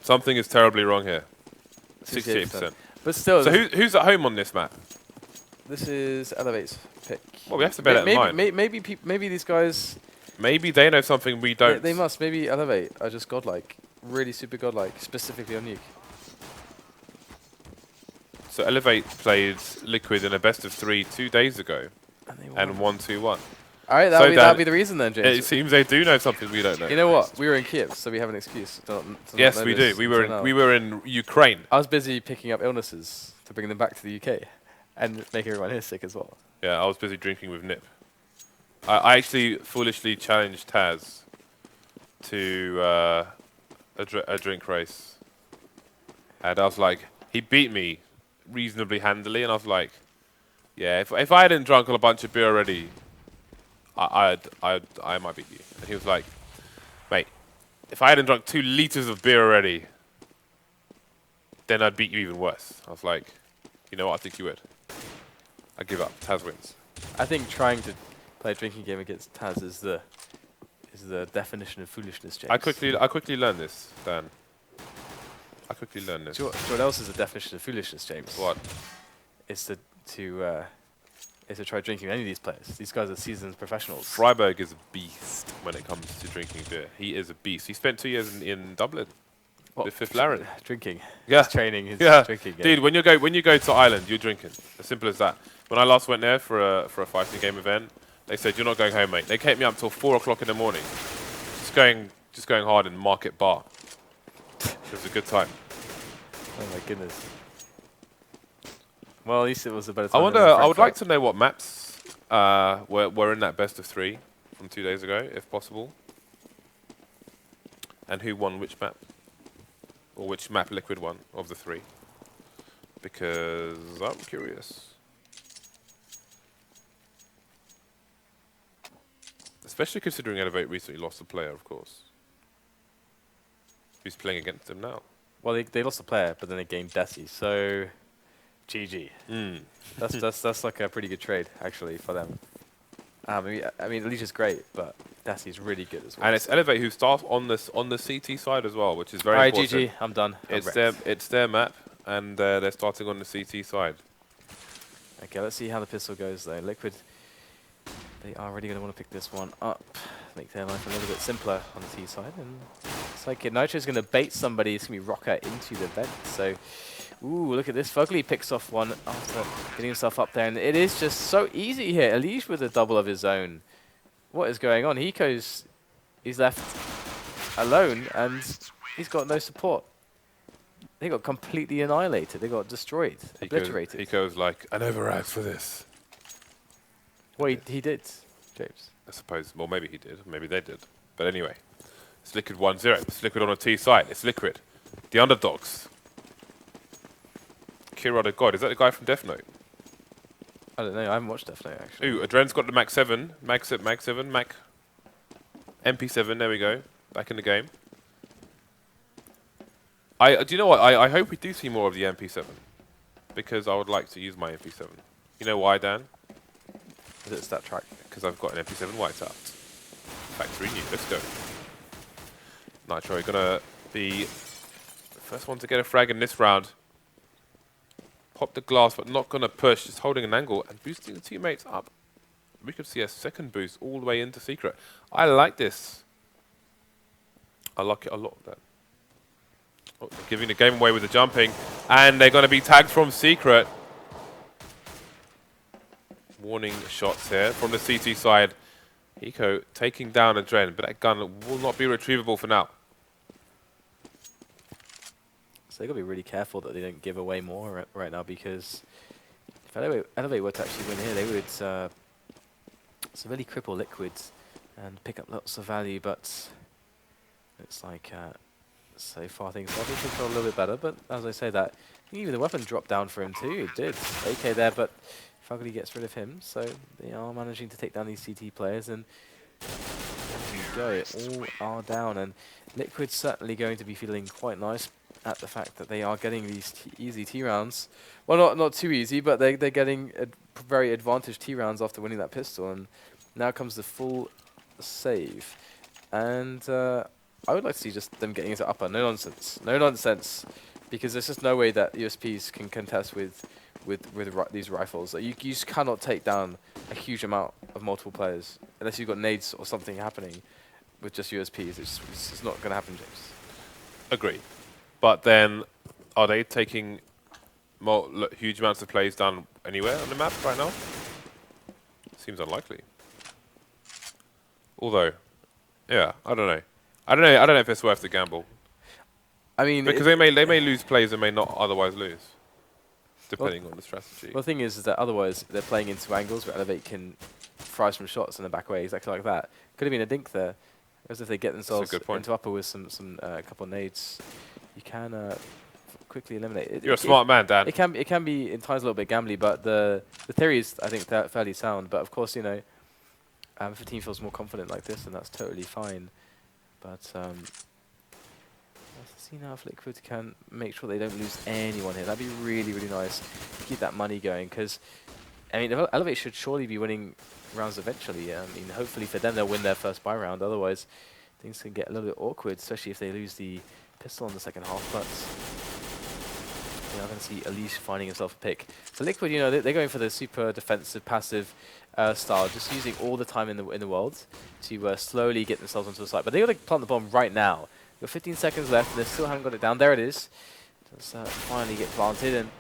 Something is terribly wrong here. 68%. 68%. But still, So who's at home on this map? this is eLevate's pick. Well, we have to bet it in line. Maybe these guys, Maybe they know something we don't. they must. Maybe eLevate are just godlike, really super godlike, specifically on Nuke. So eLevate played Liquid in a best of 3 2 days ago and won 2-1. All right, So that'll be the reason then, James. It seems they do know something we don't know. You know what? We were in Kiev, so we have an excuse. To Yes, not know we this do. We until were now. in Ukraine. I was busy picking up illnesses to bring them back to the UK, and making everyone here sick as well. Yeah, I was busy drinking with Nip. I actually foolishly challenged Taz to a drink race, and I was like, he beat me reasonably handily, and I was like, yeah, if I hadn't drunk a bunch of beer already, I might beat you. And he was like, mate, if I hadn't drunk 2 liters of beer already, then I'd beat you even worse. I was like, you know what? I think you would. I give up. Taz wins. I think trying to play a drinking game against Taz is the definition of foolishness, James. I quickly learned this, Dan. I quickly learned this. Do you know what else is the definition of foolishness, James? What? It's to try drinking any of these players. These guys are seasoned professionals. Freiberg is a beast when it comes to drinking beer. He is a beast. He spent 2 years in Dublin. What? The Fifth Laren. Drinking. Yeah. His training. His Yeah. drinking game. Dude, when you go to Ireland, you're drinking. As simple as that. When I last went there for a fighting game event, they said you're not going home, mate. They kept me up till 4 o'clock in the morning, just going hard in Market Bar. It was a good time. Oh my goodness. Well, at least it was a better time. I would like to know what maps were in that best of 3 from 2 days ago, if possible, and who won which map, or which map Liquid won of the 3, because I'm curious. Especially considering eLevate recently lost a player, of course. Who's playing against them now? Well, they lost a player, but then they gained Desi, so GG. That's like a pretty good trade actually for them. I mean, Alicia's great, but Desi's really good as well. And it's eLevate who starts on the CT side as well, which is very Alright, important. GG. I'm done. It's their map, and they're starting on the CT side. Okay, let's see how the pistol goes though. Liquid, they are really going to want to pick this one up, make their life a little bit simpler on the T side. And it's like Nitro's going to bait somebody. It's going to be Rocker into the vent. So, ooh, look at this. Fugly picks off one after getting himself up there. And it is just so easy here. Elige with a double of his own. What is going on? He's left alone, and he's got no support. They got completely annihilated. They got destroyed, obliterated. Eco's like, I never asked for this. Well, he did, James. I suppose, well, maybe he did, maybe they did. But anyway, it's Liquid 1-0. It's Liquid on a T side. It's Liquid. The underdogs. Kirada God, is that the guy from Death Note? I don't know. I haven't watched Death Note, actually. Ooh, Adren's got the Mac 7. Mac MP7, there we go. Back in the game. Do you know what? I hope we do see more of the MP7. Because I would like to use my MP7. You know why, Dan? Is it stat track? Because I've got an MP7 whiteout. Factory new. Let's go. Nitro gonna be the first one to get a frag in this round. Pop the glass, but not gonna push. Just holding an angle and boosting the teammates up. We could see a second boost all the way into Secret. I like this. I like it a lot, Dan. Oh, they're giving the game away with the jumping. And they're gonna be tagged from Secret. Warning shots here from the CT side. Eco taking down Adren, but that gun will not be retrievable for now. So they've got to be really careful that they don't give away more right now, because if eLevate were to actually win here, they would severely cripple Liquid and pick up lots of value, but it's like so far things are being controlled a little bit better, but as I say that, even the weapon dropped down for him too. It did. AK there, but Fugly gets rid of him, so they are managing to take down these CT players, and there we go, all are down, and Liquid's certainly going to be feeling quite nice at the fact that they are getting these easy T rounds. Well, not too easy, but they're getting very advantaged T rounds after winning that pistol, and now comes the full save. And I would like to see just them getting into upper. No nonsense. No nonsense. Because there's just no way that USPs can contest with these rifles. Like, you just cannot take down a huge amount of multiple players unless you've got nades or something happening with just USPs. It's just not going to happen, James. Agree. But then, are they taking huge amounts of plays down anywhere on the map right now? Seems unlikely. Although, yeah, I don't know. I don't know if it's worth the gamble. I mean, Because they may lose plays and may not otherwise lose, depending on the strategy. Well, the thing is that otherwise they're playing into angles where eLevate can fry some shots in the back way, exactly like that. Could have been a dink there. Whereas if they get themselves into upper with some couple of nades, you can quickly eliminate it. You're a smart man, Dan. It can be in times a little bit gambly, but the theory is, I think, fairly sound. But of course, you know, if a team feels more confident like this, then that's totally fine. But let's see now if Liquid can make sure they don't lose anyone here. That'd be really, really nice to keep that money going. Because, I mean, eLevate should surely be winning rounds eventually. I mean, hopefully for them, they'll win their first buy round. Otherwise, things can get a little bit awkward, especially if they lose the pistol in the second half. But you know, I'm going to see Elise finding himself a pick. So Liquid, you know, they're going for the super defensive, passive style, just using all the time in the world to slowly get themselves onto the site. But they got to plant the bomb right now. We've got 15 seconds left, and they still haven't got it down. There it is. Let's finally get planted, and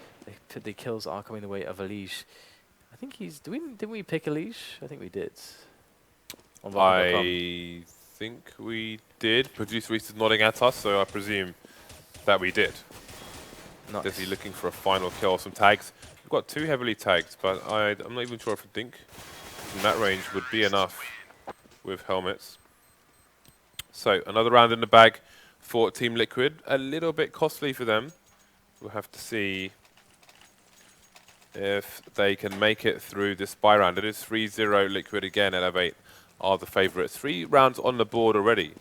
the kills are coming the way of Elise. I think he's. Didn't we pick Elise? I think we did. I think we did. Producer Reese is nodding at us, so I presume that we did. Nice. Is he looking for a final kill? Some tags. We've got 2 heavily tagged, but I'm not even sure if a dink from that range would be enough with helmets. So another round in the bag for Team Liquid. A little bit costly for them. We'll have to see if they can make it through this buy round. It is 3-0 Liquid again. eLevate are the favourites. 3 rounds on the board already.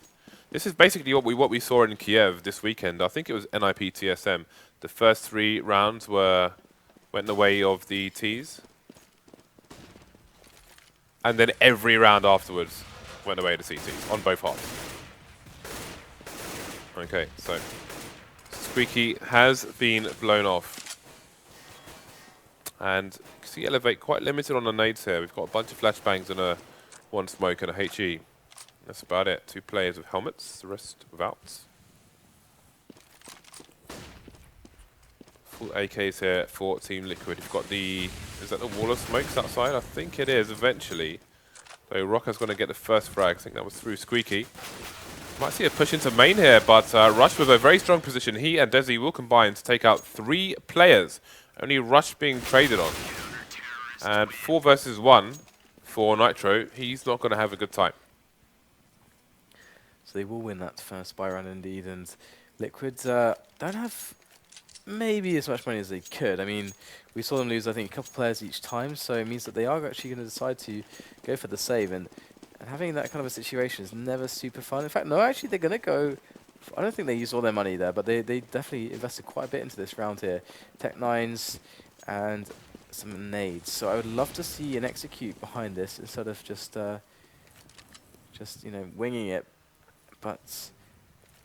This is basically what we saw in Kiev this weekend. I think it was NIP TSM. The first 3 rounds went the way of the Ts. And then every round afterwards went the way of the CTs on both halves. Okay, so Squeaky has been blown off. And you can see eLevate quite limited on the nades here. We've got a bunch of flashbangs and a 1 smoke and a HE. That's about it. 2 players with helmets, the rest without. Full AKs here for Team Liquid. You've got is that the wall of smokes outside? I think it is eventually. So Rocker's going to get the first frag. I think that was through Squeaky. Might see a push into main here, but Rush with a very strong position. He and Desi will combine to take out 3 players. Only Rush being traded on. And 4 versus 1 for Nitro. He's not going to have a good time. So they will win that first buy round indeed, and Liquid don't have maybe as much money as they could. I mean, we saw them lose, I think, a couple players each time, so it means that they are actually going to decide to go for the save, and having that kind of a situation is never super fun. In fact, no, actually, they're going to go... I don't think they used all their money there, but they definitely invested quite a bit into this round here. Tech 9s and some nades. So I would love to see an execute behind this instead of just you know, winging it. But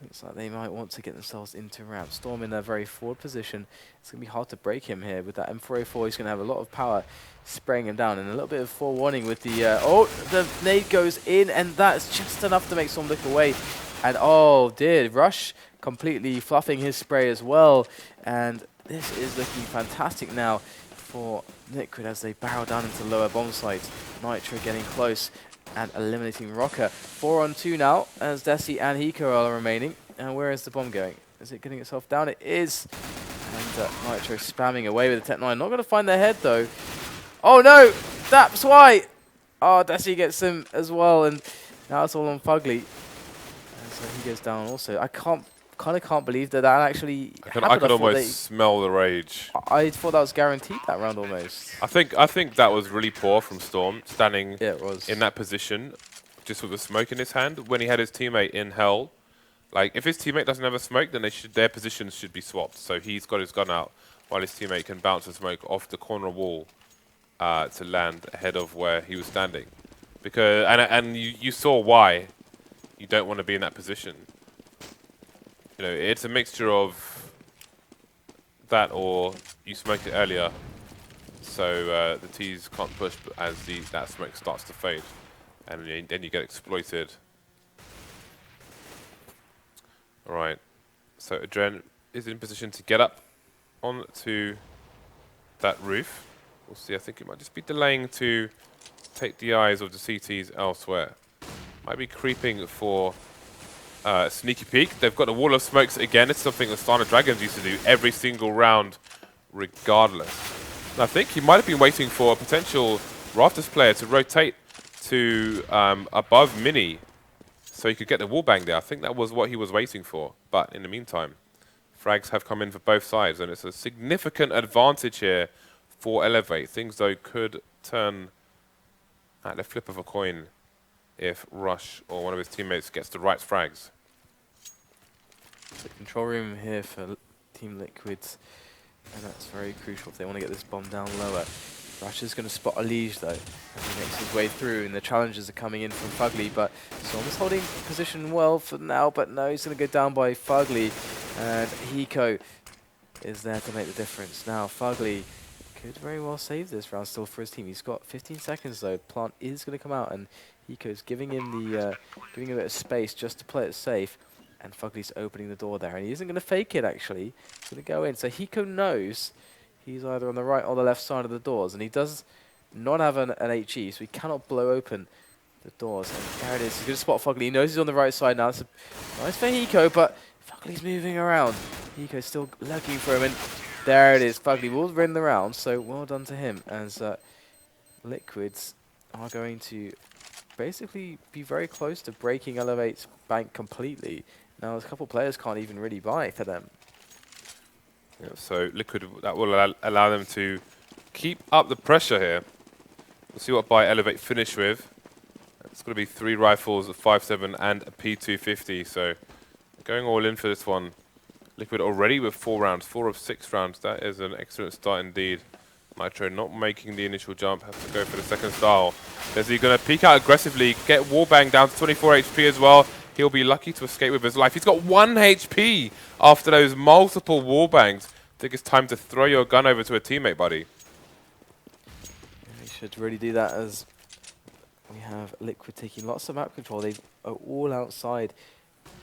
looks like they might want to get themselves into ramp. Storm in a very forward position. It's going to be hard to break him here with that M4A4. He's going to have a lot of power spraying him down, and a little bit of forewarning with the... the nade goes in, and that's just enough to make Storm look away. And oh dear, Rush completely fluffing his spray as well. And this is looking fantastic now for Liquid as they barrel down into lower bomb sites. Nitro getting close and eliminating Rocker. 4 on 2 now as Desi and Hiko are remaining. And where is the bomb going? Is it getting itself down? It is. And Nitro spamming away with the Tech 9. Not going to find their head though. Oh no! That's why! Oh, Desi gets him as well. And now it's all on Fugly. So he goes down also. I kind of can't believe that actually happened. I could almost smell the rage. I thought that was guaranteed that round almost. I think that was really poor from Storm, standing in that position, just with a smoke in his hand, when he had his teammate in hell. Like, if his teammate doesn't have a smoke, then their positions should be swapped. So he's got his gun out, while his teammate can bounce a smoke off the corner wall to land ahead of where he was standing. Because and you saw why you don't want to be in that position. you know, it's a mixture of that or you smoked it earlier, so the T's can't push as that smoke starts to fade, and then you get exploited. All right, so Adren is in position to get up onto that roof. We'll see. I think it might just be delaying to take the eyes of the CTs elsewhere. Might be creeping for sneaky peek. They've got the wall of smokes again. It's something the Star Dragons used to do every single round, regardless. And I think he might have been waiting for a potential Rafters player to rotate to above Mini so he could get the wall bang there. I think that was what he was waiting for. But in the meantime, frags have come in for both sides, and it's a significant advantage here for eLevate. Things, though, could turn at the flip of a coin if Rush or one of his teammates gets the right frags. The control room here for Team Liquids, and that's very crucial if they want to get this bomb down lower. Rush is going to spot a Liege though, as he makes his way through, and the challenges are coming in from Fugly, but Storm is holding position well for now, but no, he's going to go down by Fugly, and Hiko is there to make the difference. Now, Fugly could very well save this round still for his team. He's got 15 seconds though. Plant is going to come out, and Hiko's giving him giving him a bit of space just to play it safe. And Fugly's opening the door there, and he isn't going to fake it actually. He's going to go in. So Hiko knows he's either on the right or the left side of the doors, and he does not have an HE, so he cannot blow open the doors. And there it is. He's going to spot Fugly. He knows he's on the right side now. It's nice for Hiko, but Fugly's moving around. Hiko's still looking for him, and there it is. Fugly will win the round, so well done to him, as Liquids are going to basically be very close to breaking eLevate's bank completely. Now, a couple players can't even really buy for them. Yeah, so Liquid, that will allow them to keep up the pressure here. We'll see what buy eLevate finish with. It's going to be 3 rifles, a 5.7 and a P250. So going all in for this one. Liquid already with 4 rounds, 4 of 6 rounds. That is an excellent start indeed. Nitro not making the initial jump, has to go for the second style. Is he going to peek out aggressively, get wallbang down to 24 HP as well? He'll be lucky to escape with his life. He's got 1 HP after those multiple wallbangs. I think it's time to throw your gun over to a teammate, buddy. Yeah, he should really do that, as we have Liquid taking lots of map control. They are all outside.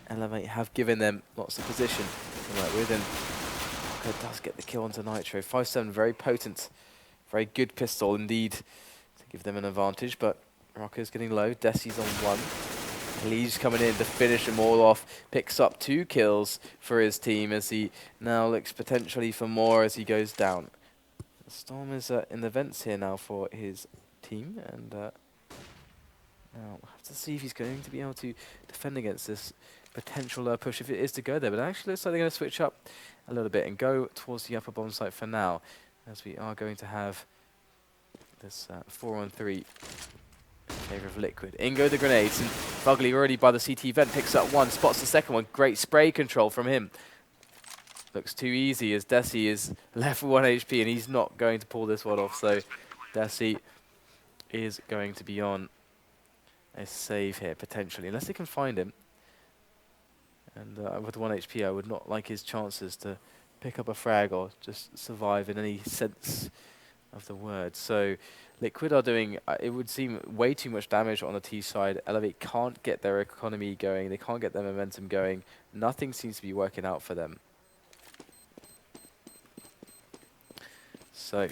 eLevate have given them lots of position to work with, and Rocker does get the kill onto Nitro. 5.7, very potent, very good pistol indeed to give them an advantage, but Rocker's getting low. Desi's on 1. Lee's coming in to finish them all off. Picks up 2 kills for his team, as he now looks potentially for more as he goes down. Storm is in the vents here now for his team, and now we'll have to see if he's going to be able to defend against this potential push, if it is to go there. But it actually looks like they're going to switch up a little bit and go towards the upper bomb site for now, as we are going to have this 4-on-3 in favour of Liquid. In go the grenades, and Fugly already by the CT vent picks up 1, spots the second one. Great spray control from him. Looks too easy, as Desi is left with 1 HP, and he's not going to pull this one off. So Desi is going to be on a save here, potentially, unless they can find him. And with 1 HP, I would not like his chances to pick up a frag or just survive in any sense of the word. So Liquid are doing, it would seem, way too much damage on the T side. eLevate can't get their economy going. They can't get their momentum going. Nothing seems to be working out for them. So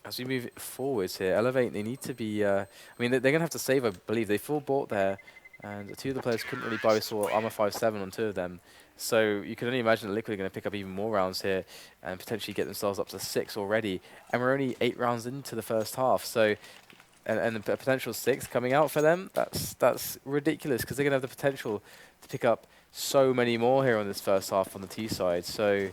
as we move forwards here, eLevate, they need to be, I mean, they're going to have to save, I believe. They full bought there, and 2 of the players couldn't really buy. We saw armor 5.7 on 2 of them. So you can only imagine that Liquid are going to pick up even more rounds here and potentially get themselves up to 6 already. And we're only 8 rounds into the first half. So, and a potential 6 coming out for them, that's ridiculous, because they're going to have the potential to pick up so many more here on this first half on the T side. So,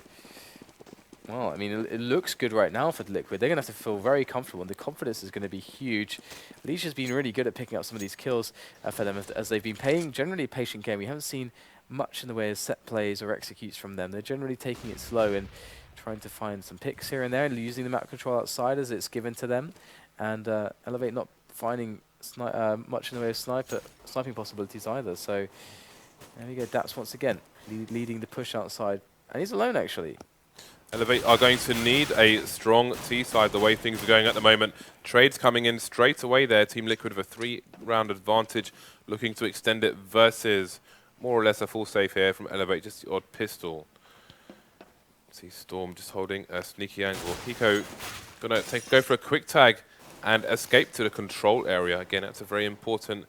well, I mean, it looks good right now for Liquid. They're going to have to feel very comfortable, and the confidence is going to be huge. Leash has been really good at picking up some of these kills for them, as they've been playing generally a patient game. We haven't seen much in the way of set plays or executes from them. They're generally taking it slow and trying to find some picks here and there, and using the map control outside as it's given to them. And eLevate not finding much in the way of sniping possibilities either. So There we go, Daps once again, leading the push outside. And he's alone, actually. eLevate are going to need a strong T side the way things are going at the moment. Trades coming in straight away there. Team Liquid with a 3-round advantage, looking to extend it versus more or less a full save here from eLevate, just the odd pistol. See Storm just holding a sneaky angle. Hiko gonna go for a quick tag and escape to the control area. Again, that's a very important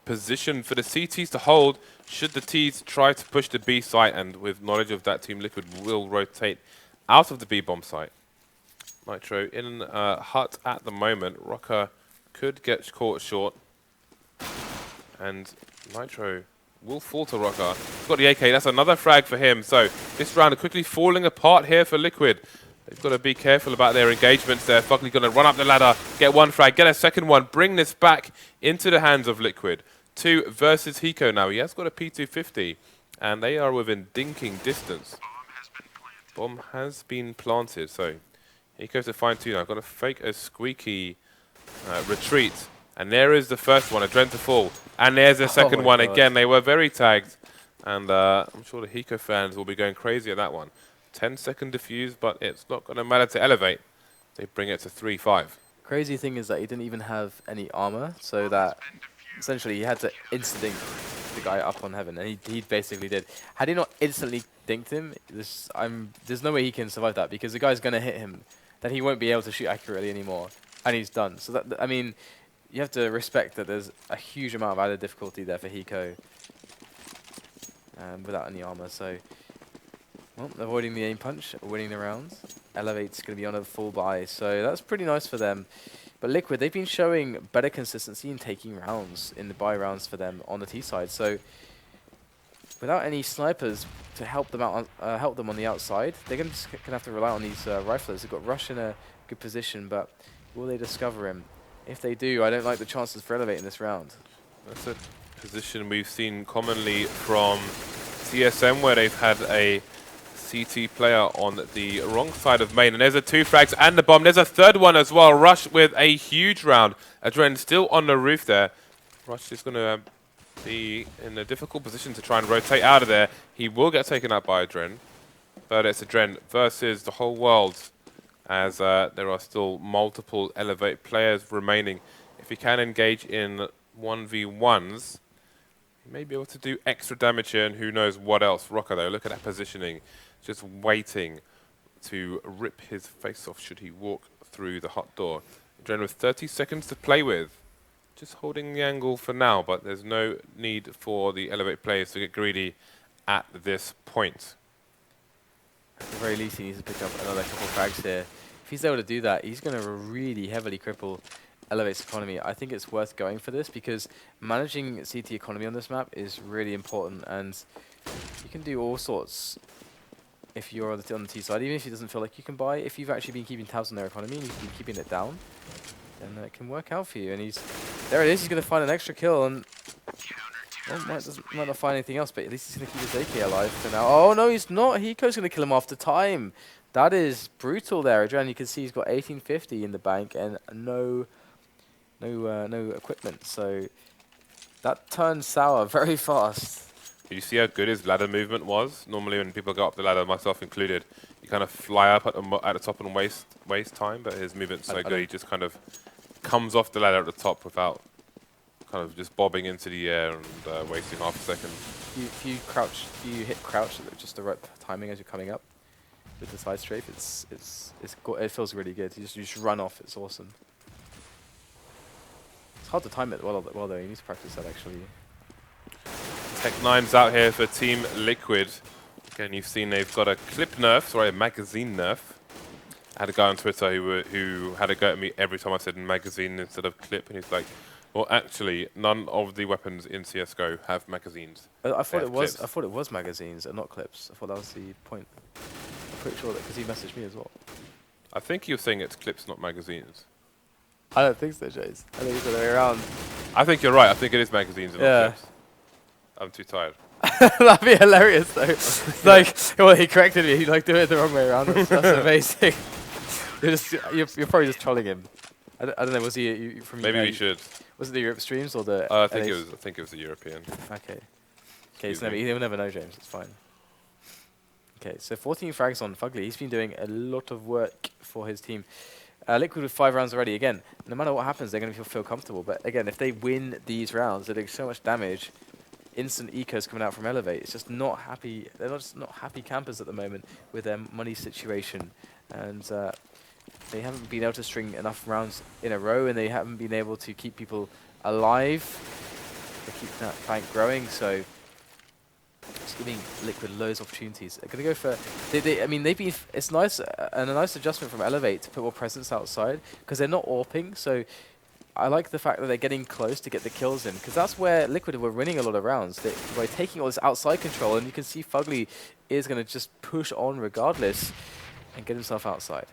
position for the CTs to hold should the Ts try to push the B site, and with knowledge of that, Team Liquid will rotate out of the B bomb site. Nitro in hut at the moment. Rocker could get caught short, and Nitro will fall to Rocker. He's got the AK, that's another frag for him. So this round quickly falling apart here for Liquid. They've got to be careful about their engagements there. Fugly's going to run up the ladder, get one frag, get a second one, bring this back into the hands of Liquid. 2 versus Hiko now. He has got a P250, and they are within dinking distance. Bomb has been planted, so Hiko's to find 2 now. Got to fake a squeaky retreat. And there is the first one, Adren to fall. And there's the second one again. They were very tagged. And I'm sure the Hiko fans will be going crazy at that one. 10-second defuse, but it's not going to matter to eLevate. They bring it to 3-5. Crazy thing is that he didn't even have any armor, so that essentially he had to instinct the guy up on heaven, and he basically did. Had he not instantly dinked him, there's no way he can survive that, because the guy's going to hit him. Then he won't be able to shoot accurately anymore, and he's done. So that, I mean, you have to respect that there's a huge amount of added difficulty there for Hiko without any armor. So, well, avoiding the aim punch, winning the rounds. eLevate's going to be on a full buy, so that's pretty nice for them. But Liquid, they've been showing better consistency in taking rounds, in the buy rounds for them on the T side. So without any snipers to help them out, help them on the outside, they're going to have to rely on these riflers. They've got Rush in a good position, but will they discover him? If they do, I don't like the chances for eLevate in this round. That's a position we've seen commonly from TSM, where they've had a CT player on the wrong side of main. And there's a 2 frags and the bomb. There's a third one as well. Rush with a huge round. Adren still on the roof there. Rush is going to be in a difficult position to try and rotate out of there. He will get taken out by Adren. But it's Adren versus the whole world, as there are still multiple eLevate players remaining. If he can engage in 1v1s, he may be able to do extra damage here, and who knows what else. Rocker, though, look at that positioning. Just waiting to rip his face off should he walk through the hot door. Adren with 30 seconds to play with. Just holding the angle for now, but there's no need for the eLevate players to get greedy at this point. At the very least, he needs to pick up another couple of frags here. If he's able to do that, he's going to really heavily cripple eLevate's economy. I think it's worth going for this, because managing CT economy on this map is really important, and you can do all sorts if you're on the T side. Even if it doesn't feel like you can buy, if you've actually been keeping tabs on their economy and you've been keeping it down, then it can work out for you. And there it is, he's going to find an extra kill, and well, might not find anything else, but at least he's going to keep his AK alive for now. Oh no, he's not. Hiko's going to kill him after time. That is brutal there. Adren, you can see he's got 1850 in the bank and no equipment. So that turned sour very fast. Did you see how good his ladder movement was? Normally when people go up the ladder, myself included, you kind of fly up at the top and waste time, but his movement's so good, he just kind of comes off the ladder at the top without kind of just bobbing into the air and wasting half a second. If you hit crouch at just the right timing as you're coming up with the side strafe, it feels really good. You just run off. It's awesome. It's hard to time it well though. You need to practice that actually. Tech9's out here for Team Liquid. Again, you've seen they've got a clip nerf, sorry, a magazine nerf. I had a guy on Twitter who had a go at me every time I said magazine instead of clip, and he's like, well, actually, none of the weapons in CSGO have magazines. I thought it was magazines and not clips. I thought that was the point. I'm pretty sure that because he messaged me as well. I think you're saying it's clips, not magazines. I don't think so, Jace. I think it's the other way around. I think you're right. I think it is magazines and not clips. I'm too tired. That'd be hilarious, though. Like, well, he corrected me. He like do it the wrong way around. That's amazing. You're probably just trolling him. I don't know. Was he from? Maybe we should. Was it the Europe streams or the? I think it was the European. Okay. Okay, so you'll never know, James. It's fine. Okay, so 14 frags on Fugly. He's been doing a lot of work for his team. Liquid with 5 rounds already. Again, no matter what happens, they're going to feel comfortable. But again, if they win these rounds, they're doing so much damage. Instant ecos coming out from eLevate. It's just not happy. They're just not happy campers at the moment with their money situation. And they haven't been able to string enough rounds in a row, and they haven't been able to keep people alive. They keep that bank growing, so it's giving Liquid loads of opportunities. They're going to go for... I mean, they've been... It's nice, and a nice adjustment from eLevate to put more presence outside, because they're not AWPing, so I like the fact that they're getting close to get the kills in, because that's where Liquid were winning a lot of rounds. By taking all this outside control, and you can see Fugly is going to just push on regardless and get himself outside.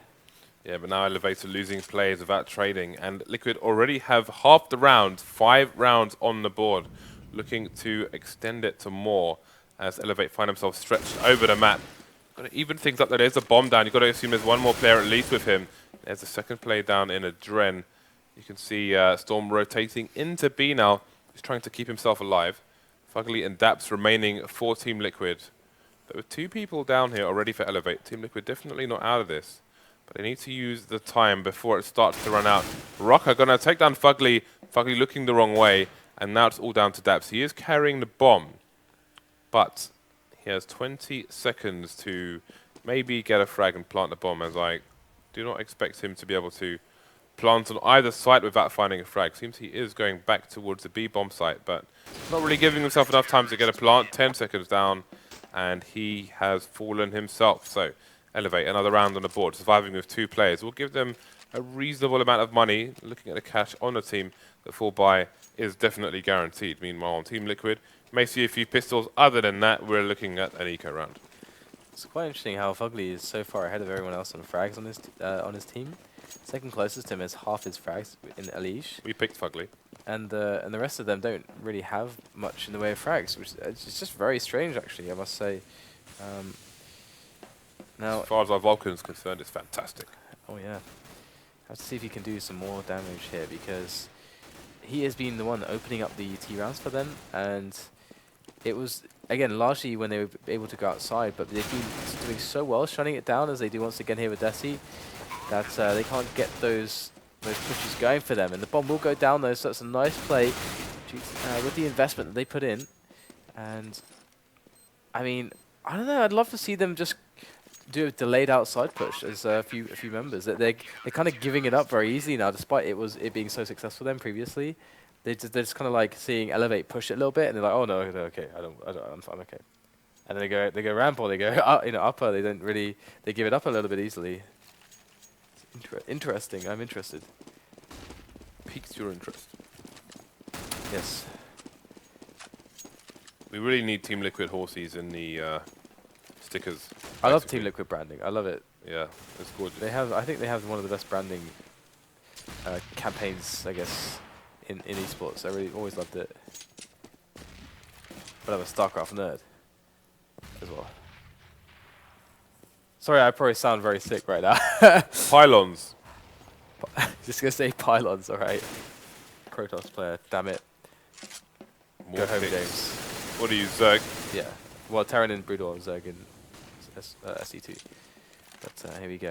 Yeah, but now eLevate are losing players without trading, and Liquid already have half the round, 5 rounds on the board, looking to extend it to more as eLevate find themselves stretched over the map. Got to even things up there. There's a bomb down. You've got to assume there's one more player at least with him. There's a second play down in a Dren. You can see Storm rotating into B now. He's trying to keep himself alive. Fugly and Daps remaining for Team Liquid. There were 2 people down here already for eLevate. Team Liquid definitely not out of this. But they need to use the time before it starts to run out. Rocker going to take down Fugly. Fugly looking the wrong way. And now it's all down to Daps. He is carrying the bomb. But he has 20 seconds to maybe get a frag and plant the bomb, as I do not expect him to be able to plant on either site without finding a frag. Seems he is going back towards the B bomb site, but not really giving himself enough time to get a plant. 10 seconds down, and he has fallen himself. So eLevate, another round on the board, surviving with 2 players. Will give them a reasonable amount of money. Looking at the cash on the team, the full buy is definitely guaranteed. Meanwhile, on Team Liquid, may see a few pistols. Other than that, we're looking at an eco round. It's quite interesting how Fugly is so far ahead of everyone else on frags on his team. Second closest to him is half his frags in Elige. We picked Fugly. And the rest of them don't really have much in the way of frags, which it's just very strange, actually, I must say. Now, as far as our Vulcan is concerned, it's fantastic. Oh yeah. Have to see if he can do some more damage here, because he has been the one opening up the T rounds for them, and it was, again, largely when they were able to go outside, but they've been doing so well shutting it down, as they do once again here with Desi, that they can't get those pushes going for them. And the bomb will go down though, so that's a nice play with the investment that they put in. And I mean, I don't know, I'd love to see them just do a delayed outside push as a few members. That they're kind of giving it up very easily now, despite it being so successful for them previously. They're just kind of like seeing eLevate push it a little bit, and they're like, oh no, okay, I'm fine, okay. And then they go ramp, or they go upper. They don't really, they give it up a little bit easily. Interesting. I'm interested. Piques your interest. Yes. We really need Team Liquid horses in the stickers. I love Team Liquid branding. I love it. Yeah, it's gorgeous. I think they have one of the best branding campaigns, I guess, in esports. I really always loved it. But I'm a StarCraft nerd as well. Sorry, I probably sound very sick right now. Pylons. Just gonna say pylons, alright. Protoss player, damn it. More Go home, picks. James. What do you, Zerg? Yeah. Well, Terran and Broodor, Zerg and SE2. But here we go.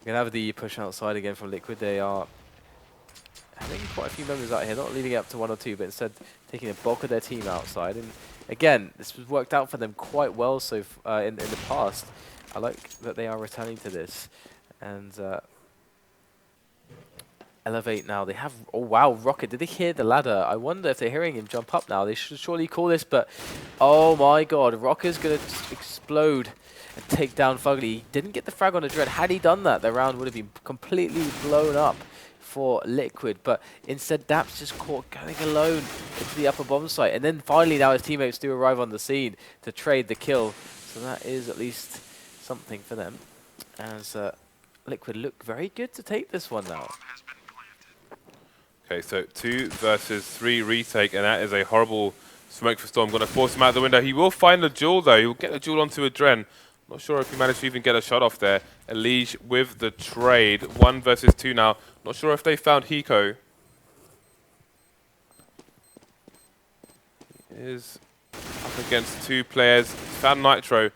We're gonna have the push outside again from Liquid. They are having quite a few members out here, not leading up to 1 or 2, but instead taking the bulk of their team outside. And again, this was worked out for them quite well so in the past. I like that they are returning to this. And eLevate now, they have, oh wow, Rocket, did they hear the ladder? I wonder if they're hearing him jump up now. They should surely call this, but oh my god, Rocket's going to explode and take down Fugly. He didn't get the frag on the Dread. Had he done that, the round would have been completely blown up for Liquid, but instead Daps just caught going alone into the upper bomb site. And then finally now his teammates do arrive on the scene to trade the kill. So that is at least something for them, as Liquid look very good to take this one now. Okay, so 2 versus 3 retake, and that is a horrible smoke for Storm. Going to force him out the window. He will find the duel, though. He will get the duel onto a Dren. Not sure if he managed to even get a shot off there. Elige with the trade. 1 versus 2 now. Not sure if they found Hiko. He is up up against 2 players. Found Nitro. You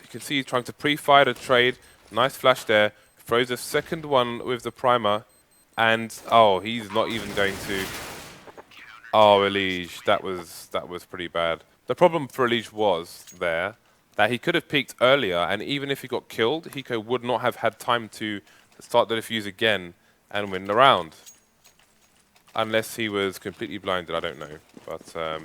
can see he's trying to pre-fire the trade. Nice flash there. Throws a second one with the primer. And, oh, he's not even going to... Oh, eLevate, that was pretty bad. The problem for eLevate was there that he could have peeked earlier, and even if he got killed, Hiko would not have had time to start the defuse again and win the round. Unless he was completely blinded, I don't know. But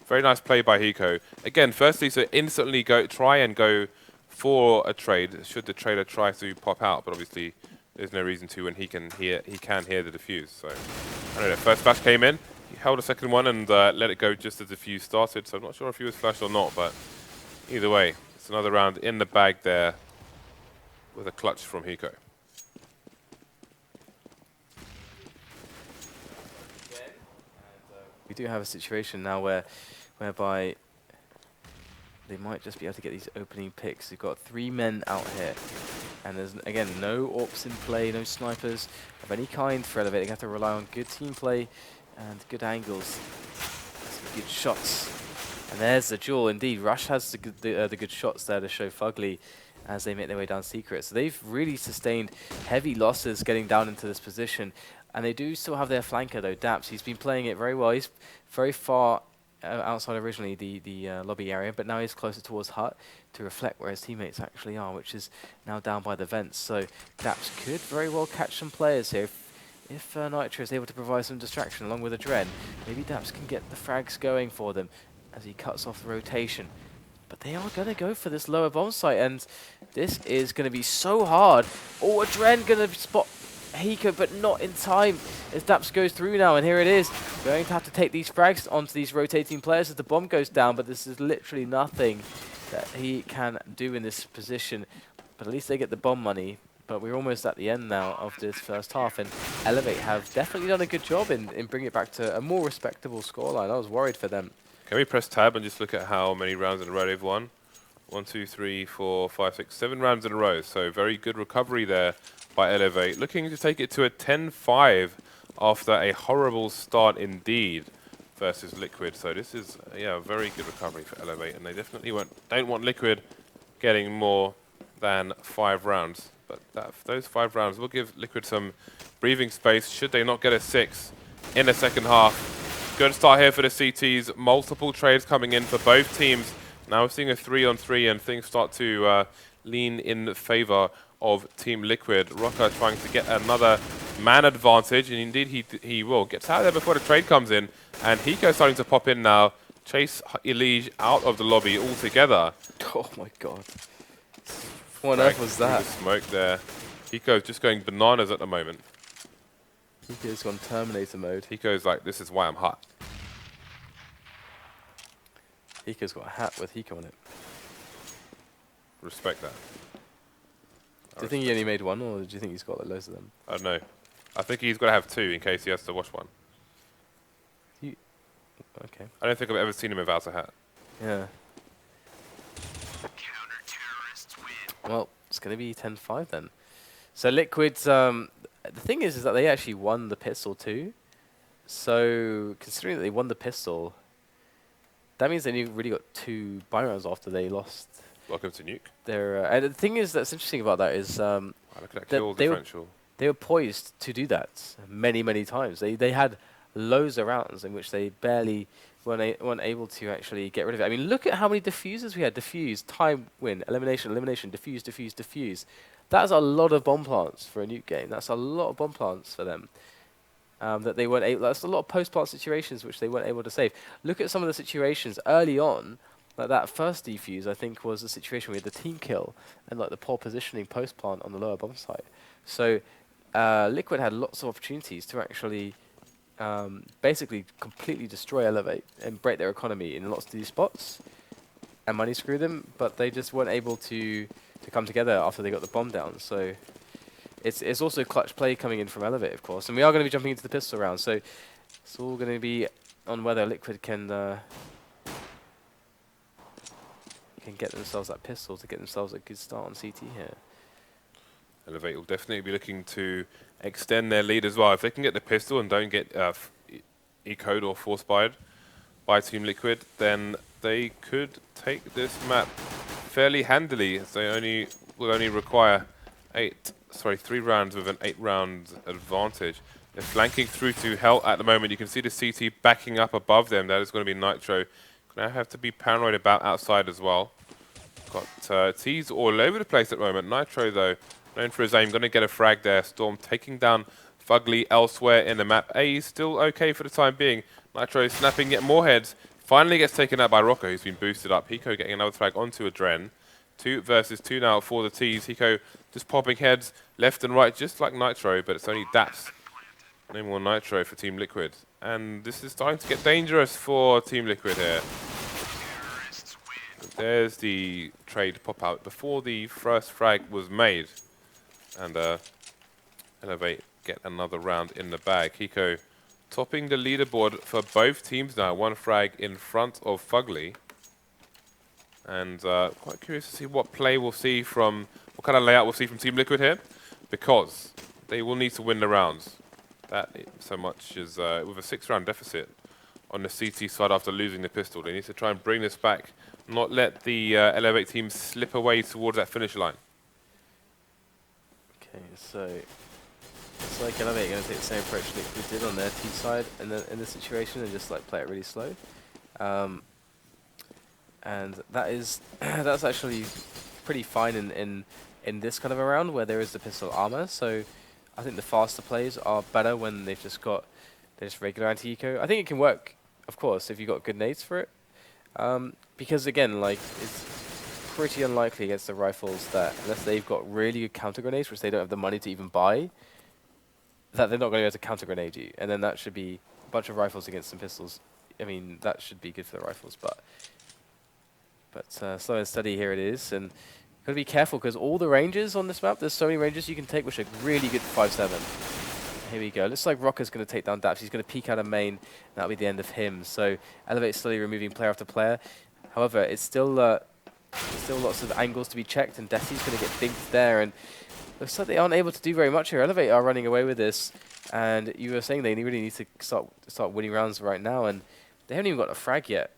very nice play by Hiko. Again, firstly, so instantly try and go for a trade, should the trader try to pop out, but obviously there's no reason to when he can hear the defuse. So I don't know, first flash came in, he held a second one and let it go just as the defuse started, so I'm not sure if he was flashed or not, but either way, it's another round in the bag there with a clutch from Hiko. We do have a situation now whereby they might just be able to get these opening picks. We've got 3 men out here. And there's, again, no AWPs in play, no snipers of any kind for eLevate. They have to rely on good team play and good angles. Some good shots. And there's the duel. Indeed, Rush has the good shots there to show Fugly as they make their way down secret. So they've really sustained heavy losses getting down into this position. And they do still have their flanker, though, Daps. He's been playing it very well. He's very far outside originally the lobby area, but now he's closer towards Hut to reflect where his teammates actually are, which is now down by the vents. So Daps could very well catch some players here. If Nitro is able to provide some distraction along with a Dren, maybe Daps can get the frags going for them as he cuts off the rotation. But they are going to go for this lower bomb site, and this is going to be so hard. Oh, a Dren going to spot Hiko, but not in time as Daps goes through now, and here it is. Going to have to take these frags onto these rotating players as the bomb goes down, but this is literally nothing that he can do in this position. But at least they get the bomb money. But we're almost at the end now of this first half, and eLevate have definitely done a good job in bringing it back to a more respectable scoreline. I was worried for them. Can we press tab and just look at how many rounds in a row they've won? 1, 2, 3, 4, 5, 6, 7 rounds in a row. So very good recovery there by eLevate. Looking to take it to a 10-5 after a horrible start indeed versus Liquid. So this is a very good recovery for eLevate, and they definitely don't want Liquid getting more than 5 rounds. But those 5 rounds will give Liquid some breathing space should they not get a 6 in the second half. Good start here for the CTs. Multiple trades coming in for both teams. Now we're seeing a 3-on-3 and things start to lean in favor of Team Liquid. Rocker trying to get another man advantage, and indeed he will. Gets out of there before the trade comes in, and Hiko starting to pop in now. Chase eLevate out of the lobby altogether. Oh my god. What on earth was that? The smoke there. Hiko's just going bananas at the moment. Hiko's gone Terminator mode. Hiko's like, this is why I'm hot. Hiko's got a hat with Hiko on it. Respect that. Do you think he only made one, or do you think he's got like loads of them? I don't know. I think he's got to have 2 in case he has to wash one. Okay. I don't think I've ever seen him without a hat. Yeah. Well, it's going to be 10-5 then. So Liquid's, the thing is that they actually won the pistol too. So considering that they won the pistol, that means they really got 2 buy rounds after they lost. Welcome to Nuke. And the thing is that's interesting about that is Look at that kill differential. They were poised to do that many, many times. They had loads of rounds in which they barely weren't able to actually get rid of it. I mean, look at how many diffusers we had. Diffuse, time win, elimination, elimination, diffuse, diffuse, diffuse. That's a lot of bomb plants for a Nuke game. That's a lot of bomb plants for them. That they weren't able. That's a lot of post-plant situations which they weren't able to save. Look at some of the situations early on. Like that first defuse, I think, was a situation where the team kill and like the poor positioning post-plant on the lower bomb site. So Liquid had lots of opportunities to actually basically completely destroy eLevate and break their economy in lots of these spots and money screw them, but they just weren't able to come together after they got the bomb down. So it's also clutch play coming in from eLevate, of course, and we are going to be jumping into the pistol round. So it's all going to be on whether Liquid can get themselves that pistol to get themselves a good start on CT here. eLevate will definitely be looking to extend their lead as well. If they can get the pistol and don't get eCode or force-buyed by Team Liquid, then they could take this map fairly handily, as they will only require 3 rounds with an 8-round advantage. They're flanking through to Hell at the moment. You can see the CT backing up above them. That is going to be Nitro. Gonna have to be paranoid about outside as well. Got T's all over the place at the moment. Nitro, though, known for his aim, going to get a frag there. Storm taking down Fugly elsewhere in the map. A is still okay for the time being. Nitro snapping yet more heads. Finally gets taken out by Rocco, who's been boosted up. Hiko getting another frag onto Adren. 2 versus 2 now for the T's. Hiko just popping heads left and right, just like Nitro, but it's only Daps. No more Nitro for Team Liquid. And this is starting to get dangerous for Team Liquid here. There's the trade pop out before the first frag was made. And eLevate get another round in the bag. Hiko topping the leaderboard for both teams now. 1 frag in front of Fugly. And quite curious to see what play we'll see from, what kind of layout we'll see from Team Liquid here. Because they will need to win the rounds. That so much is with a 6-round deficit on the CT side after losing the pistol. They need to try and bring this back, not let the eLevate team slip away towards that finish line. Okay, so it's like eLevate going to take the same approach Liquid did on their T side in this situation and just like play it really slow. And that is that's actually pretty fine in this kind of a round where there is the pistol armor. So I think the faster plays are better when they've just got regular anti-eco. I think it can work, of course, if you've got good nades for it. Because again, like it's pretty unlikely against the rifles that unless they've got really good counter grenades, which they don't have the money to even buy, that they're not going to be able to counter grenade you. And then that should be a bunch of rifles against some pistols. I mean, that should be good for the rifles, but slow and steady here it is, and got to be careful because all the ranges on this map, there's so many ranges you can take which are really good for 5-7. Here we go. Looks like Rocker's going to take down Daps. He's going to peek out of main, and that'll be the end of him. So eLevate slowly removing player after player. However, it's still lots of angles to be checked, and Desi's going to get dinked there, and looks like they aren't able to do very much here. eLevate are running away with this, and you were saying they really need to start winning rounds right now, and they haven't even got a frag yet.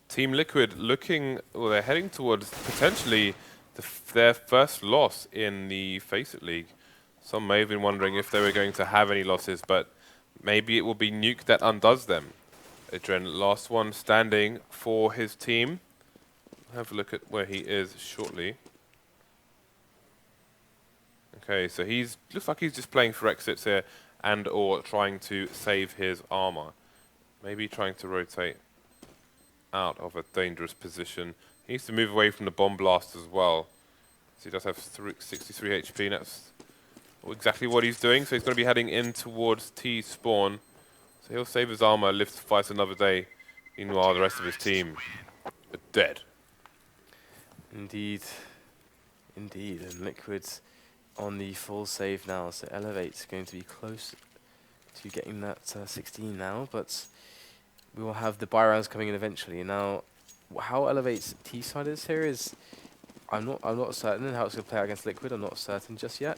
Team Liquid looking, well, they're heading towards potentially their first loss in the Faceit League. Some may have been wondering if they were going to have any losses, but maybe it will be Nuke that undoes them. Adren, last one standing for his team. Have a look at where he is shortly. Okay, so looks like he's just playing for exits here and or trying to save his armor. Maybe trying to rotate out of a dangerous position. He needs to move away from the bomb blast as well. So he does have 63 HP, and that's exactly what he's doing. So he's going to be heading in towards T spawn. So he'll save his armor, live to fight another day. Meanwhile, the rest of his team are dead. Indeed. Indeed. And Liquid's on the full save now. So eLevate's going to be close to getting that 16 now, but we will have the buy rounds coming in eventually. Now, how eLevate's T side is here is I'm not certain how it's going to play out against Liquid. I'm not certain just yet.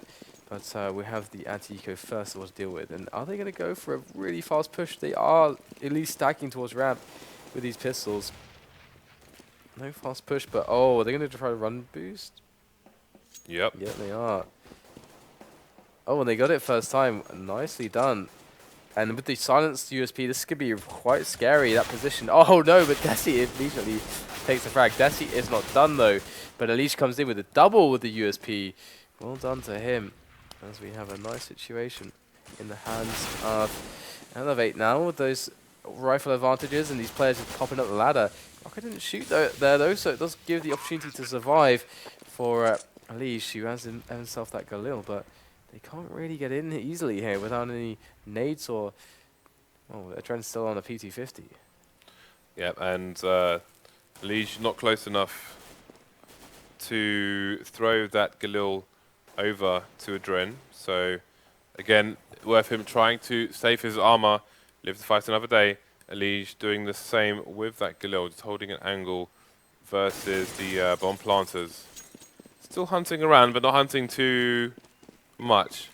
But we have the anti-eco first of all to deal with. And are they going to go for a really fast push? They are at least stacking towards ramp with these pistols. No fast push, but oh, are they going to try to run boost? Yep. Yeah, they are. Oh, and they got it first time. Nicely done. And with the silenced USP, this could be quite scary, that position. Oh no, but Desi immediately takes the frag. Desi is not done though, but Elish comes in with a double with the USP. Well done to him, as we have a nice situation in the hands of eLevate now with those rifle advantages and these players just popping up the ladder. Rocker didn't shoot there though, so it does give the opportunity to survive for Elish, who has himself that Galil, but they can't really get in easily here without any nades or... Oh, they're trying still on a PT-50. Yep, and Elish not close enough to throw that Galil over to Adren. So, again, worth him trying to save his armor, live to fight another day. Elish doing the same with that Galil, just holding an angle versus the bomb planters. Still hunting around, but not hunting too much.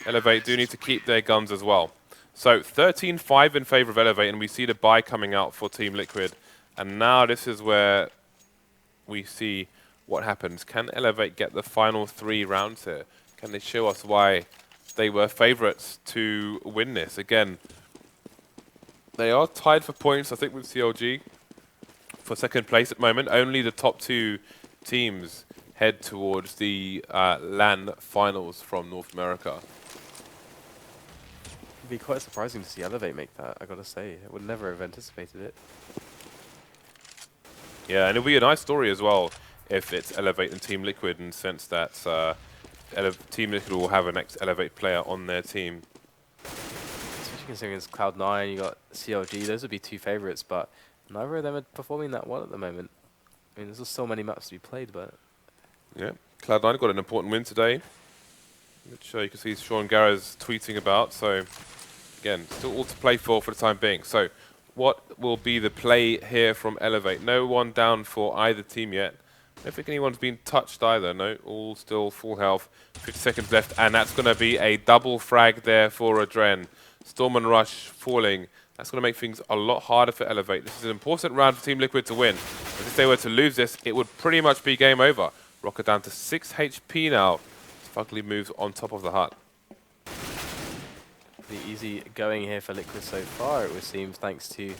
eLevate do need to keep their guns as well. So 13-5 in favor of eLevate, and we see the buy coming out for Team Liquid. And now this is where we see what happens. Can eLevate get the final 3 rounds here? Can they show us why they were favourites to win this? Again, they are tied for points, I think, with CLG for second place at the moment. Only the top 2 teams head towards the LAN finals from North America. It'd be quite surprising to see eLevate make that, I gotta say. I would never have anticipated it. Yeah, and it'll be a nice story as well if it's eLevate and Team Liquid, in the sense that Team Liquid will have an ex-eLevate player on their team. Especially considering it's Cloud9, you got CLG, those would be 2 favourites, but neither of them are performing that well at the moment. I mean, there's just so many maps to be played, but... Yeah, Cloud9 got an important win today, which you can see Sean Garrer's tweeting about. So, again, still all to play for the time being. So, what will be the play here from eLevate? No one down for either team yet. I don't think anyone's been touched either. No, all still full health. 50 seconds left, and that's going to be a double frag there for Adren. Storm and Rush falling. That's going to make things a lot harder for eLevate. This is an important round for Team Liquid to win. But if they were to lose this, it would pretty much be game over. Rocket down to 6 HP now. Fugly moves on top of the hut. Pretty easy going here for Liquid so far, it would seem, thanks to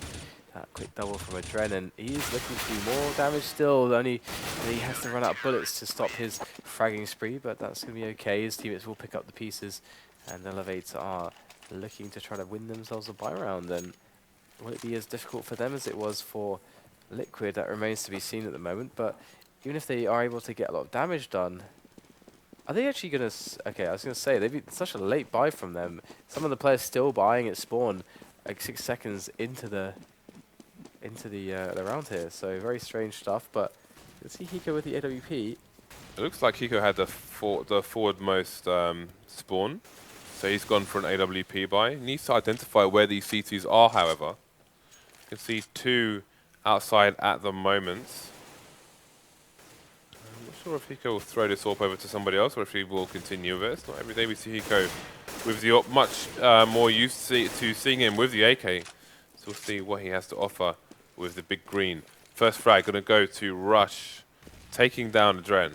that quick double from Adren, and he's looking to do more damage still. Only he has to run out of bullets to stop his fragging spree, but that's going to be okay. His teammates will pick up the pieces, and eLevate are looking to try to win themselves a bye round. And will it be as difficult for them as it was for Liquid? That remains to be seen at the moment, but even if they are able to get a lot of damage done, are they actually going to... Okay, I was going to say, they've been such a late buy from them. Some of the players still buying at spawn, like 6 seconds into the round here. So very strange stuff, but let's see Hiko with the AWP. It looks like Hiko had the forward-most spawn, so he's gone for an AWP buy. He needs to identify where these CTs are, however. You can see 2 outside at the moment. I'm not sure if Hiko will throw this AWP over to somebody else, or if he will continue with it. It's not every day we see Hiko with the AWP. Much more used to seeing him with the AK. So we'll see what he has to offer with the big green. First frag going to go to Rush, taking down Adren.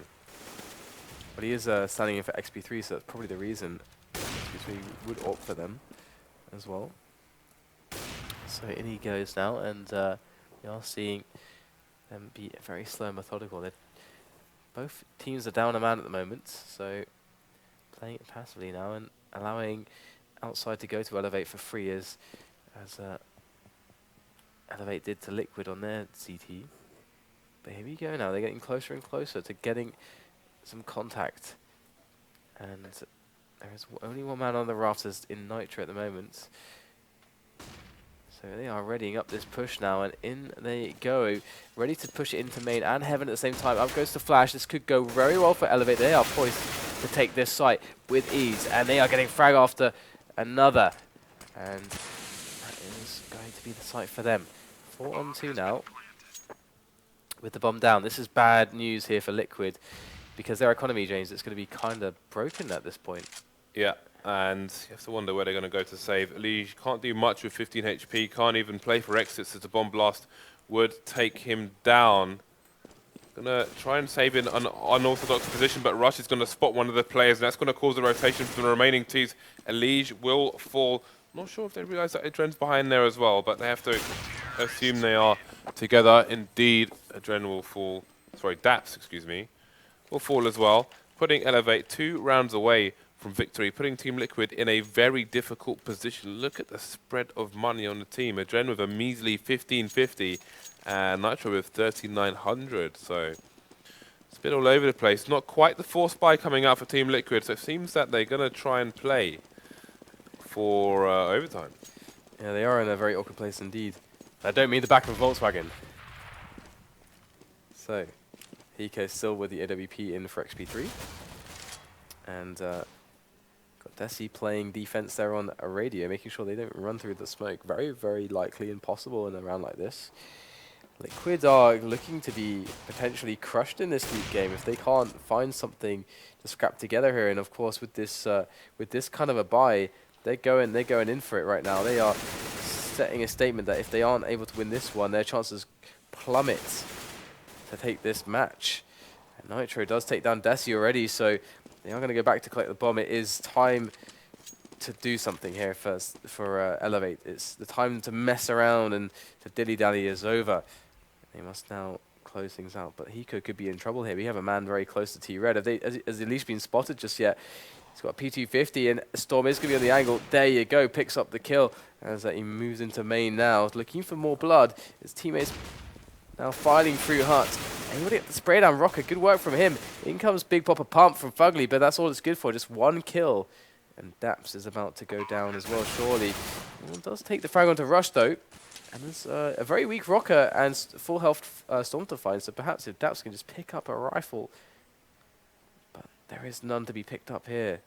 But he is standing in for XP3, so that's probably the reason XP3 would opt for them as well. So in he goes now, and we are seeing them be very slow and methodical. Both teams are down a man at the moment, so playing it passively now and allowing outside to go to eLevate for free as eLevate did to Liquid on their CT. But here we go now, they're getting closer and closer to getting some contact. And there is only one man on the rafters in Nitro at the moment. So they are readying up this push now, and in they go. Ready to push it into main and heaven at the same time. Up goes the flash. This could go very well for eLevate. They are poised to take this site with ease, and they are getting frag after another. And that is going to be the site for them. 4-on-2 now with the bomb down. This is bad news here for Liquid because their economy, James, it's going to be kind of broken at this point. Yeah, and you have to wonder where they're going to go to save. Lige can't do much with 15 HP, can't even play for exits as the bomb blast would take him down. Going to try and save in an unorthodox position, but Rush is going to spot one of the players, and that's going to cause a rotation from the remaining teams. Lige will fall. Not sure if they realize that Adren's behind there as well, but they have to assume they are together. Indeed, Adren will fall. Sorry, Daps, excuse me, will fall as well, putting eLevate 2 rounds away from victory, putting Team Liquid in a very difficult position. Look at the spread of money on the team. Adren with a measly 1550 and Nitro with 3900. So it's a bit all over the place. Not quite the force buy coming out for Team Liquid, so it seems that they're going to try and play for overtime. Yeah, they are in a very awkward place indeed. I don't mean the back of a Volkswagen. So, Hiko still with the AWP in for XP3. And got Desi playing defense there on a radio, making sure they don't run through the smoke. Very, very likely impossible in a round like this. Liquid are looking to be potentially crushed in this league game if they can't find something to scrap together here. And of course, with this kind of a buy, they're going in for it right now. They are setting a statement that if they aren't able to win this one, their chances plummet to take this match. And Nitro does take down Desi already, so they are going to go back to collect the bomb. It is time to do something here first for eLevate. It's the time to mess around, and the dilly-dally is over. They must now close things out, but Hiko could be in trouble here. We have a man very close to T-Red. Has he at least been spotted just yet? He's got a P250, and Storm is going to be on the angle. There you go, picks up the kill as he moves into main now, looking for more blood. His teammates now filing through Hut. And able to get the spray down Rocker. Good work from him. In comes Big Popper Pump from Fugly, but that's all it's good for. Just one kill. And Daps is about to go down as well, surely. Well, does take the frag onto Rush, though. And there's a very weak Rocker and full health Storm to find, so perhaps if Daps can just pick up a rifle. But there is none to be picked up here.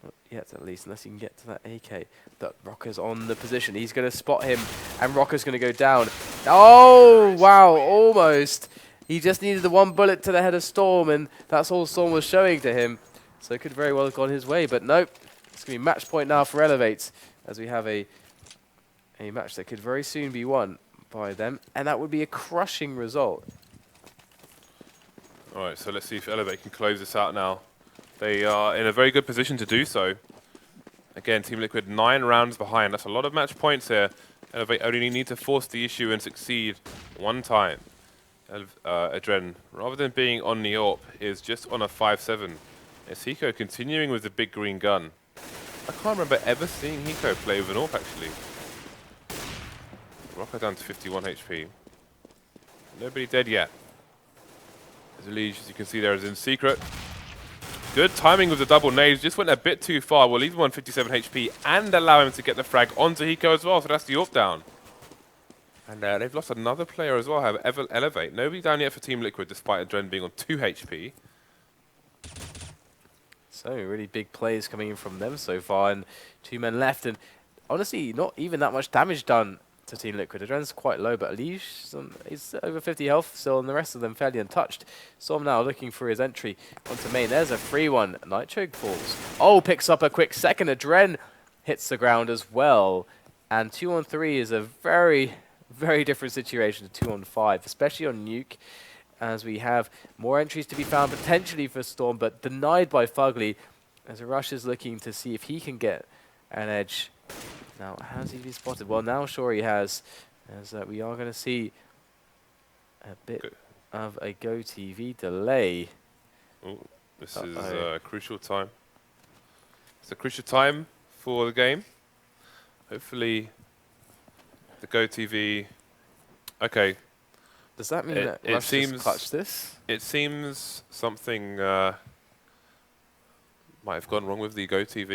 Not yet, at least, unless you can get to that AK. But Rocker's on the position. He's going to spot him, and Rocker's going to go down. Oh, wow, almost. He just needed the one bullet to the head of Storm, and that's all Storm was showing to him. So it could very well have gone his way, but nope. It's going to be match point now for eLevate, as we have a match that could very soon be won by them, and that would be a crushing result. All right, so let's see if eLevate can close this out now. They are in a very good position to do so. Again, Team Liquid 9 rounds behind. That's a lot of match points here. eLevate only need to force the issue and succeed one time. Adren, rather than being on the AWP, is just on a 5-7. It's Hiko continuing with the big green gun. I can't remember ever seeing Hiko play with an AWP, actually. Rocker down to 51 HP. Nobody dead yet. Zilij, as you can see there, is in secret. Good timing with the double nades. Just went a bit too far. We'll leave him on 57 HP and allow him to get the frag onto Hiko as well. So that's the AWP down. And they've lost another player as well, have eLevate. Nobody down yet for Team Liquid, despite Adren being on 2 HP. So really big plays coming in from them so far, and 2 men left. And honestly, not even that much damage done to Team Liquid. Adren's quite low, but Alish is over 50 health still, and the rest of them fairly untouched. Storm now looking for his entry onto main. There's a free one. Nitro falls. Oh, picks up a quick second. Adren hits the ground as well. And 2-on-3 is a very, very different situation to 2-on-5, especially on Nuke, as we have more entries to be found potentially for Storm, but denied by Fugly, as Rush is looking to see if he can get an edge. Now, has he been spotted? Well, now sure he has, as we are going to see a bit of a GoTV delay. Oh, this is a crucial time. It's a crucial time for the game. Hopefully, the GoTV. Okay. Does that mean that Rush just clutched this? It seems something might have gone wrong with the GoTV.